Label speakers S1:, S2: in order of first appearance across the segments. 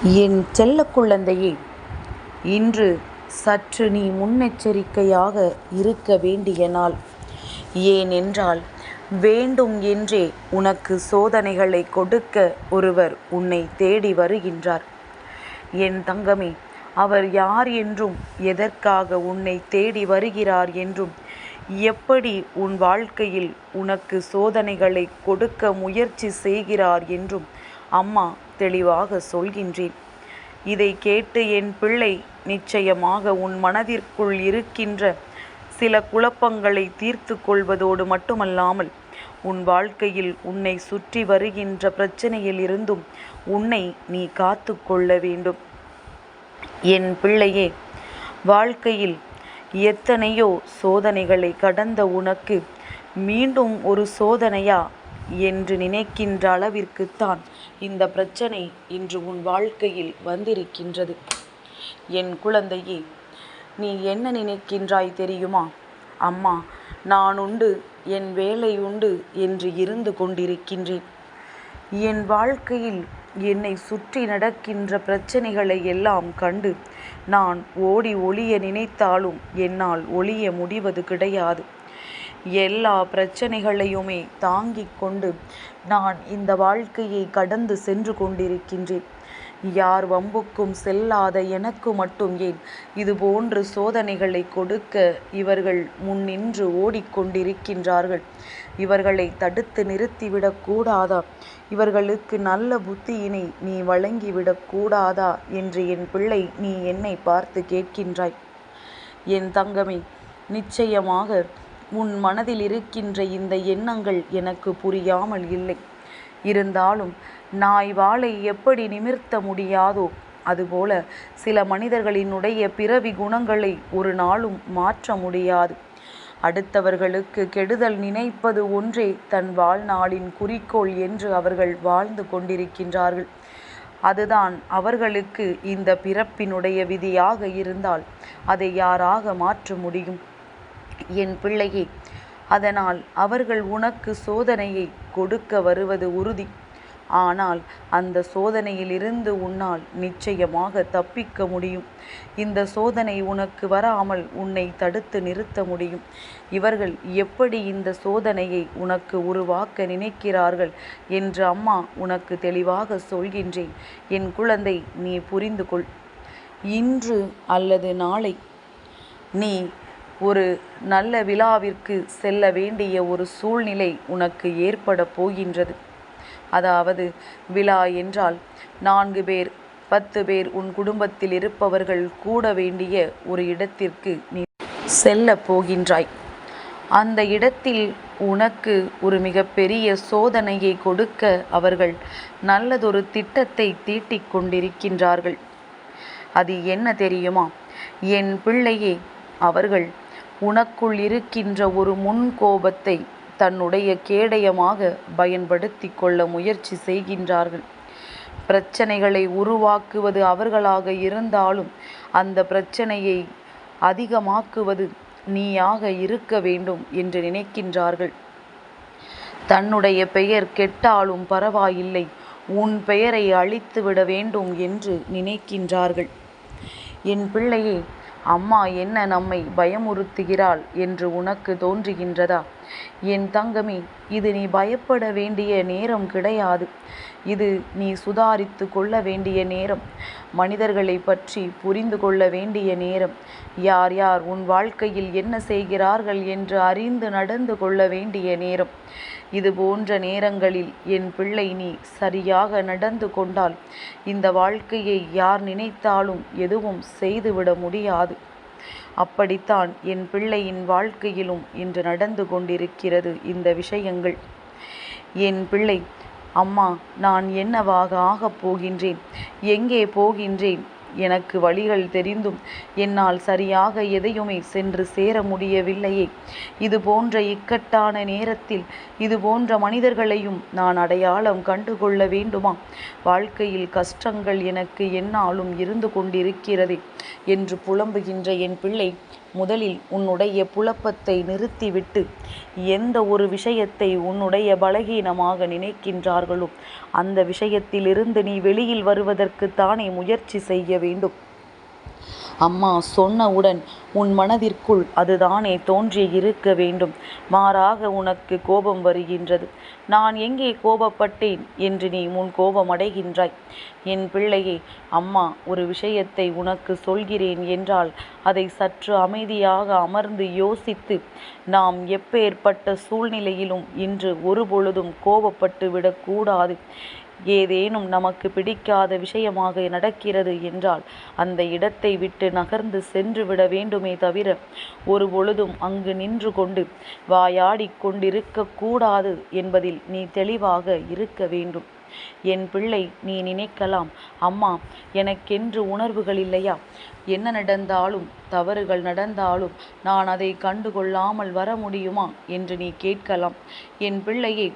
S1: என் செல்ல குழந்தையே, இன்று சற்று நீ முன்னெச்சரிக்கையாக இருக்க வேண்டிய நாள். ஏனென்றால் வேண்டும் என்றே உனக்கு சோதனைகளை கொடுக்க ஒருவர் உன்னை தேடி வருகின்றார். என் தங்கமே, அவர் யார் என்றும், எதற்காக உன்னை தேடி வருகிறார் என்றும், எப்படி உன் வாழ்க்கையில் உனக்கு சோதனைகளை கொடுக்க முயற்சி செய்கிறார் என்றும் அம்மா தெளிவாக சொல்கின்றேன். இதை கேட்டு என் பிள்ளை, நிச்சயமாக உன் மனதிற்குள் இருக்கின்ற சில குழப்பங்களை தீர்த்து கொள்வதோடு மட்டுமல்லாமல் உன் வாழ்க்கையில் உன்னை சுற்றி வருகின்ற பிரச்சனையில் இருந்தும் உன்னை நீ காத்து கொள்ள வேண்டும். என் பிள்ளையே, வாழ்க்கையில் எத்தனையோ சோதனைகளை கடந்த உனக்கு மீண்டும் ஒரு சோதனையா என்று நினைக்கின்ற அளவிற்குத்தான் இந்த பிரச்சனை இன்று உன் வாழ்க்கையில் வந்திருக்கின்றது. என் குழந்தையே, நீ என்ன நினைக்கின்றாய் தெரியுமா? அம்மா, நான் உண்டு, என் வேலை உண்டு என்று இருந்து கொண்டிருக்கின்றேன். என் வாழ்க்கையில் என்னை சுற்றி நடக்கின்ற பிரச்சனைகளை எல்லாம் கண்டு நான் ஓடி ஒளிய நினைத்தாலும் என்னால் ஒளிய முடிவது கிடையாது. எல்லா பிரச்சனைகளையுமே தாங்கிக் கொண்டு நான் இந்த வாழ்க்கையை கடந்து சென்று கொண்டிருக்கின்றேன். யார் வம்புக்கும் செல்லாத எனக்கு மட்டும் ஏன் இது போன்று சோதனைகளை கொடுக்க இவர்கள் முன்னின்று ஓடிக்கொண்டிருக்கின்றார்கள்? இவர்களை தடுத்து நிறுத்திவிடக் கூடாதா? இவர்களுக்கு நல்ல புத்தியினை நீ வழங்கிவிடக் கூடாதா என்று என் பிள்ளை, நீ என்னை பார்த்து கேட்கின்றாய். என் தங்கமே, நிச்சயமாக உன் மனதில் இருக்கின்ற இந்த எண்ணங்கள் எனக்கு புரியாமல் இல்லை. இருந்தாலும் நாய் வாளை எப்படி நிமிர்த்த முடியாதோ அதுபோல சில மனிதர்களினுடைய பிறவி குணங்களை ஒரு நாளும் மாற்ற முடியாது. அடுத்தவர்களுக்கு கெடுதல் நினைப்பது ஒன்றே தன் வாழ்நாளின் குறிக்கோள் என்று அவர்கள் வாழ்ந்து கொண்டிருக்கின்றார்கள். அதுதான் அவர்களுக்கு இந்த பிறப்பினுடைய விதியாக இருந்தால் அதை யாராக மாற்ற முடியும்? என் பிள்ளையே, அதனால் அவர்கள் உனக்கு சோதனையை கொடுக்க வருவது உறுதி. ஆனால் அந்த சோதனையிலிருந்து உன்னால் நிச்சயமாக தப்பிக்க முடியும். இந்த சோதனை உனக்கு வராமல் உன்னை தடுத்து நிறுத்த முடியும். இவர்கள் எப்படி இந்த சோதனையை உனக்கு உருவாக்க நினைக்கிறார்கள் என்று அம்மா உனக்கு தெளிவாக சொல்கின்றேன். என் குழந்தை, நீ புரிந்து கொள். இன்று அல்லது நாளை நீ ஒரு நல்ல விழாவிற்கு செல்ல வேண்டிய ஒரு சூழ்நிலை உனக்கு ஏற்பட போகின்றது. அதாவது விழா என்றால் 4 பேர் 10 பேர் உன் குடும்பத்தில் இருப்பவர்கள் கூட வேண்டிய ஒரு இடத்திற்கு நீ செல்ல போகின்றாய். அந்த இடத்தில் உனக்கு ஒரு மிகப்பெரிய சோதனையை கொடுக்க அவர்கள் நல்லதொரு திட்டத்தை தீட்டிக் கொண்டிருக்கின்றார்கள். அது என்ன தெரியுமா? என் பிள்ளையே, அவர்கள் உனக்குள் இருக்கின்ற ஒரு முன்கோபத்தை தன்னுடைய கேடயமாக பயன்படுத்தி கொள்ள முயற்சி செய்கின்றார்கள். பிரச்சனைகளை உருவாக்குவது அவர்களாக இருந்தாலும் அந்த பிரச்சனையை அதிகமாக்குவது நீயாக இருக்க வேண்டும் என்று நினைக்கின்றார்கள். தன்னுடைய பெயர் கெட்டாலும் பரவாயில்லை, உன் பெயரை அழித்துவிட வேண்டும் என்று நினைக்கின்றார்கள். என் பிள்ளையே, அம்மா என்ன நம்மை பயமுறுத்துகிறாள் என்று உனக்கு தோன்றுகின்றதா? என் தங்கமே, இது நீ பயப்பட வேண்டிய நேரம் கிடையாது. இது நீ சுதாரித்து கொள்ள வேண்டிய நேரம். மனிதர்களை பற்றி புரிந்து கொள்ள வேண்டிய நேரம். யார் யார் உன் வாழ்க்கையில் என்ன செய்கிறார்கள் என்று அறிந்து நடந்து கொள்ள வேண்டிய நேரம். இது போன்ற நேரங்களில் என் பிள்ளை, நீ சரியாக நடந்து கொண்டால் இந்த வாழ்க்கையை யார் நினைத்தாலும் எதுவும் செய்துவிட முடியாது. அப்படித்தான் என் பிள்ளையின் வாழ்க்கையிலும் இன்று நடந்து கொண்டிருக்கிறது இந்த விஷயங்கள். என் பிள்ளை, அம்மா, நான் என்னவாக ஆகப் போகின்றேன், எங்கே போகின்றேன், எனக்கு வழிகள் தெரிந்தும் என்னால் சரியாக எதையுமே சென்று சேர முடியவில்லையே. இது போன்ற இக்கட்டான நேரத்தில் இது போன்ற மனிதர்களையும் நான் அடையாளம் கண்டுகொள்ள வேண்டுமா? வாழ்க்கையில் கஷ்டங்கள் எனக்கு எந்நாளும் இருந்து கொண்டிருக்கிறதே என்று புலம்புகின்ற என் பிள்ளை, முதலில் உன்னுடைய புலப்பத்தை நிறுத்திவிட்டு எந்த ஒரு விஷயத்தை உன்னுடைய பலகீனமாக நினைக்கின்றார்களோ அந்த விஷயத்திலிருந்து நீ வெளியில் வருவதற்குத்தானே முயற்சி செய்ய வேண்டும். அம்மா சொன்னவுடன் உன் மனதிற்குள் அதுதானே தோன்றி இருக்க வேண்டும். மாறாக உனக்கு கோபம் வருகின்றது. நான் எங்கே கோபப்பட்டேன் என்று நீ முன் கோபமடைகின்றாய். என் பிள்ளையே, அம்மா ஒரு விஷயத்தை உனக்கு சொல்கிறேன் என்றால் அதை சற்று அமைதியாக அமர்ந்து யோசித்து, நாம் எப்பேற்பட்ட சூழ்நிலையிலும் இன்று ஒருபொழுதும் கோபப்பட்டு விடக்கூடாது. ஏதேனும் நமக்கு பிடிக்காத விஷயமாக நடக்கிறது என்றால் அந்த இடத்தை விட்டு நகர்ந்து சென்று விட வேண்டுமே தவிர ஒரு பொழுதும் அங்கு நின்று கொண்டு வாயாடி கொண்டிருக்க கூடாது என்பதில் நீ தெளிவாக இருக்க வேண்டும். என் பிள்ளை, நீ நினைக்கலாம், அம்மா எனக்கென்று உணர்வுகள் இல்லையா? என்ன நடந்தாலும் தவறுகள் நடந்தாலும் நான் அதை கண்டுகொள்ளாமல் வர முடியுமா என்று நீ கேட்கலாம். என் பிள்ளையே,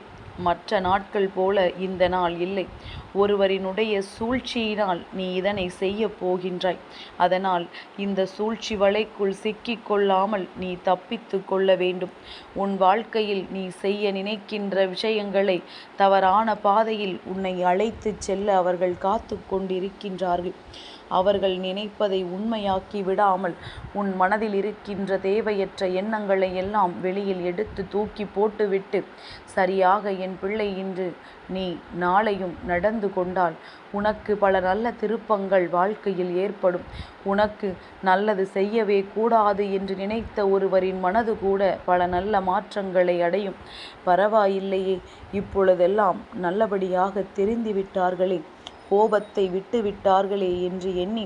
S1: மற்ற நாட்கள் போல இந்த நாள் இல்லை. ஒருவரினுடைய சூழ்ச்சியினால் நீ இதனை செய்ய போகின்றாய். அதனால் இந்த சூழ்ச்சி வலைக்குள் சிக்கிக் கொள்ளாமல் நீ தப்பித்து கொள்ள வேண்டும். உன் வாழ்க்கையில் நீ செய்ய நினைக்கின்ற விஷயங்களை தவறான பாதையில் உன்னை அழைத்து செல்ல அவர்கள் காத்து கொண்டிருக்கின்றார்கள். அவர்கள் நினைப்பதை உண்மையாக்கி விடாமல் உன் மனதில் இருக்கின்ற தேவையற்ற எண்ணங்களை எல்லாம் வெளியில் எடுத்து தூக்கி போட்டுவிட்டு சரியாக என் பிள்ளை இன்று நீ நாளையும் நடந்து கொண்டால் உனக்கு பல நல்ல திருப்பங்கள் வாழ்க்கையில் ஏற்படும். உனக்கு நல்லது செய்யவே கூடாது என்று நினைத்த ஒருவரின் மனது கூட பல நல்ல மாற்றங்களை அடையும். பரவாயில்லையே, இப்பொழுதெல்லாம் நல்லபடியாக தெரிந்துவிட்டார்களே, கோபத்தை விட்டு விட்டார்களே என்று எண்ணி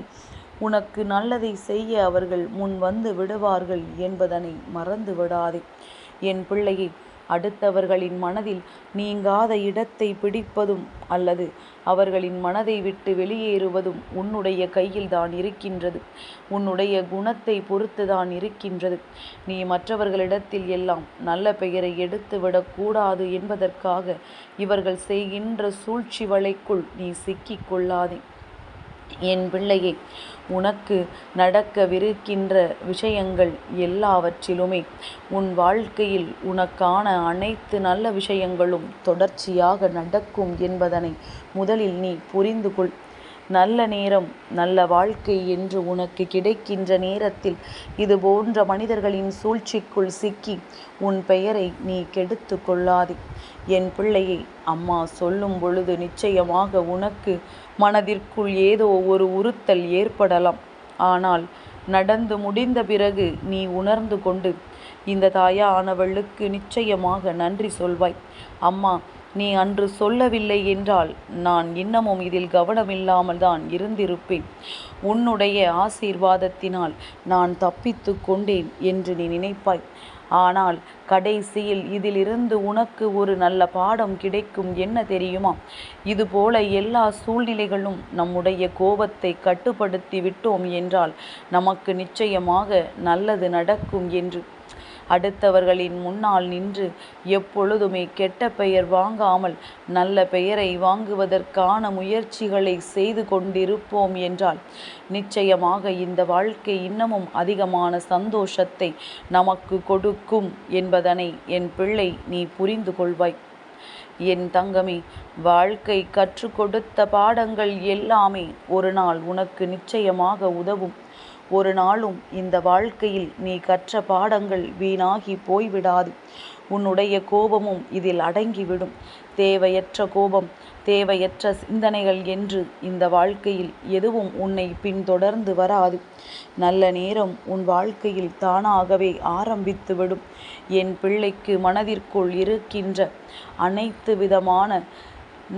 S1: உனக்கு நல்லதை செய்ய அவர்கள் முன் வந்து விடுவார்கள் என்பதனை மறந்து விடாதே. என் பிள்ளையை, அடுத்தவர்களின் மனதில் நீங்காத இடத்தை பிடிப்பதும் அல்லது அவர்களின் மனதை விட்டு வெளியேறுவதும் உன்னுடைய கையில் தான் இருக்கின்றது. உன்னுடைய குணத்தை பொறுத்து தான் இருக்கின்றது. நீ மற்றவர்களிடத்தில் எல்லாம் நல்ல பெயரை எடுத்துவிடக்கூடாது என்பதற்காக இவர்கள் செய்கின்ற சூழ்ச்சி வலைக்குள் நீ சிக்கிக் கொள்ளாதே. என் பிள்ளையே, உனக்கு நடக்கவிருக்கின்ற விஷயங்கள் எல்லாவற்றிலுமே உன் வாழ்க்கையில் உனக்கான அனைத்து நல்ல விஷயங்களும் தொடர்ச்சியாக நடக்கும் என்பதனை முதலில் நீ புரிந்து கொள். நல்ல நேரம், நல்ல வாழ்க்கை என்று உனக்கு கிடைக்கின்ற நேரத்தில் இது போன்ற மனிதர்களின் சூழ்ச்சிக்குள் சிக்கி உன் பெயரை நீ கெடுத்து கொள்ளாதே. என் பிள்ளையை, அம்மா சொல்லும் பொழுது நிச்சயமாக உனக்கு மனதிற்குள் ஏதோ ஒரு உறுத்தல் ஏற்படலாம். ஆனால் நடந்து முடிந்த பிறகு நீ உணர்ந்து கொண்டு இந்த தாயானவளுக்கு நிச்சயமாக நன்றி சொல்வாய். அம்மா, நீ அன்று சொல்லவில்லை என்றால் நான் இன்னமும் இதில் கவனமில்லாமல் தான் இருந்திருப்பேன். உன்னுடைய ஆசீர்வாதத்தினால் நான் தப்பித்து கொண்டேன் என்று நீ நினைப்பாய். ஆனால் கடைசியில் இதிலிருந்து உனக்கு ஒரு நல்ல பாடம் கிடைக்கும். என்ன தெரியுமா? இதுபோல எல்லா சூழ்நிலைகளும் நம்முடைய கோபத்தை கட்டுப்படுத்தி விட்டோம் என்றால் நமக்கு நிச்சயமாக நல்லது நடக்கும் என்று. அடுத்தவர்களின் முன்னால் நின்று எப்பொழுதுமே கெட்ட பெயர் வாங்காமல் நல்ல பெயரை வாங்குவதற்கான முயற்சிகளை செய்து கொண்டிருப்போம் என்றால் நிச்சயமாக இந்த வாழ்க்கை இன்னமும் அதிகமான சந்தோஷத்தை நமக்கு கொடுக்கும் என்பதனை என் பிள்ளை நீ புரிந்து கொள்வாய். என் தங்கமே, வாழ்க்கை கற்றுக் கொடுத்த பாடங்கள் எல்லாமே ஒரு நாள் உனக்கு நிச்சயமாக உதவும். ஒரு நாளும் இந்த வாழ்க்கையில் நீ கற்ற பாடங்கள் வீணாகி போய்விடாது. உன்னுடைய கோபமும் இதில் அடங்கிவிடும். தேவையற்ற கோபம், தேவையற்ற சிந்தனைகள் என்று இந்த வாழ்க்கையில் எதுவும் உன்னை பின்தொடர்ந்து வராது. நல்ல நேரம் உன் வாழ்க்கையில் தானாகவே ஆரம்பித்துவிடும். என் பிள்ளைக்கு மனதிற்குள் இருக்கின்ற அனைத்து விதமான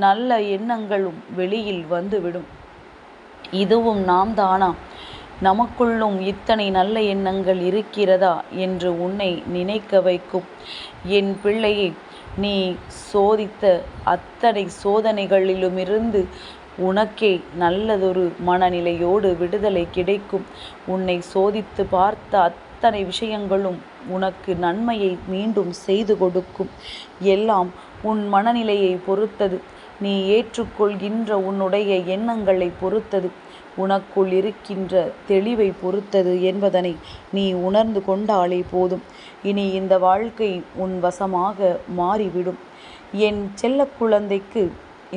S1: நல்ல எண்ணங்களும் வெளியில் வந்துவிடும். இதுவும் நாம் தானா? நமக்குள்ளும் இத்தனை நல்ல எண்ணங்கள் இருக்கிறதா என்று உன்னை நினைக்க வைக்கும். என் பிள்ளையை, நீ சோதித்த அத்தனை சோதனைகளிலுமிருந்து உனக்கே நல்லதொரு மனநிலையோடு விடுதலை கிடைக்கும். உன்னை சோதித்து பார்த்த அத்தனை விஷயங்களும் உனக்கு நன்மையை மீண்டும் செய்து கொடுக்கும். எல்லாம் உன் மனநிலையை பொறுத்தது. நீ ஏற்றுக்கொள்கின்ற உன்னுடைய எண்ணங்களை பொறுத்தது, உனக்குள் இருக்கின்ற தெளிவை பொறுத்தது என்பதனை நீ உணர்ந்து கொண்டாலே போதும். இனி இந்த வாழ்க்கை உன் வசமாக மாறிவிடும். என் செல்ல குழந்தைக்கு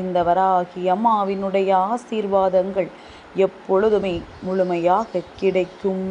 S1: இந்த வராகி அம்மாவினுடைய ஆசீர்வாதங்கள் எப்பொழுதுமே முழுமையாக கிடைக்கும்.